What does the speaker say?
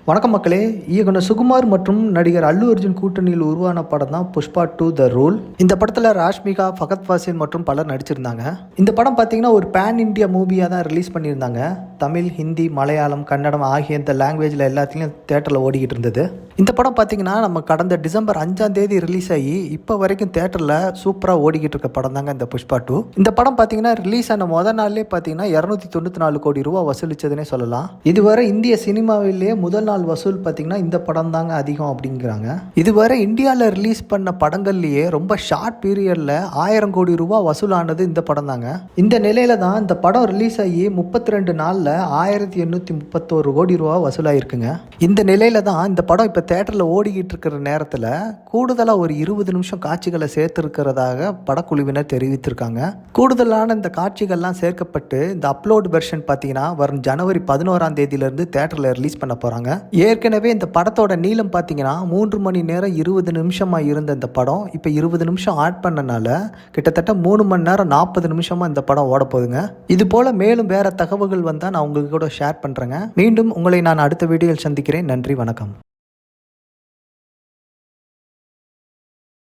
வணக்கம் மக்களே. இயக்குனர் சுகுமார் மற்றும் நடிகர் அல்லு அர்ஜுன் கூட்டணியில் உருவான படம் தான் புஷ்பா 2 த ரூல். இந்த படத்தில் ராஷ்மிகா, ஃபகத் ஃபாசில் மற்றும் பலர் நடிச்சிருந்தாங்க. இந்த படம் பார்த்தீங்கன்னா ஒரு பேன் இண்டியா மூவியாக தான் ரிலீஸ் பண்ணியிருந்தாங்க. தமிழ், ஹிந்தி, மலையாளம், கன்னடம் ஆகிய இந்த லாங்குவேஜில் எல்லாத்துலேயும் தேட்டரில் ஓடிக்கிட்டு இருந்தது. இந்த படம் பார்த்தீங்கன்னா நம்ம கடந்த டிசம்பர் 5 ரிலீஸ் ஆகி இப்போ வரைக்கும் தேட்டரில் சூப்பராக ஓடிக்கிட்டு இருக்க படம் தாங்க இந்த புஷ்பா 2. இந்த படம் பார்த்தீங்கன்னா ரிலீஸ் ஆன முதல் நாள்லேயே பார்த்தீங்கன்னா 294 கோடி ரூபா வசூலிச்சதுன்னே சொல்லலாம். இதுவரை இந்திய சினிமாவிலேயே முதல் நாள் வசூல் பார்த்தீங்கன்னா இந்த படம் தாங்க அதிகம் அப்படிங்கிறாங்க. இதுவரை இந்தியாவில் ரிலீஸ் பண்ண படங்கள்லேயே ரொம்ப ஷார்ட் பீரியடில் 1000 கோடி ரூபா வசூலானது இந்த படம் தாங்க. இந்த நிலையில தான் இந்த படம் ரிலீஸ் ஆகி 32 நாளில் 1831 கோடி ரூபா வசூலாயிருக்குங்க. இந்த நிலையில தான் இந்த படம் இப்போ தேட்டரில் ஓடிக்கிட்டு இருக்கிற நேரத்தில் கூடுதலாக ஒரு 20 நிமிஷம் காட்சிகளை சேர்த்துருக்கிறதாக படக்குழுவினர் தெரிவித்திருக்காங்க. கூடுதலான இந்த காட்சிகள்லாம் சேர்க்கப்பட்டு இந்த அப்லோட் வெர்ஷன் பார்த்தீங்கன்னா வரும் ஜனவரி 11 தேட்டரில் ரிலீஸ் பண்ண போகிறாங்க. ஏற்கனவே இந்த படத்தோட நீளம் பார்த்தீங்கன்னா 3 மணி நேரம் 20 நிமிஷமாக இருந்த இந்த படம் இப்போ 20 நிமிஷம் ஆட் பண்ணனால கிட்டத்தட்ட 3 மணி நேரம் 40 நிமிஷமாக இந்த படம் ஓட போகுதுங்க. இது போல் மேலும் வேறு தகவல்கள் வந்தால் நான் உங்களுக்கு கூட ஷேர் பண்ணுறேங்க. மீண்டும் உங்களை நான் அடுத்த வீடியோவில் சந்திக்கிறேன். நன்றி, வணக்கம்.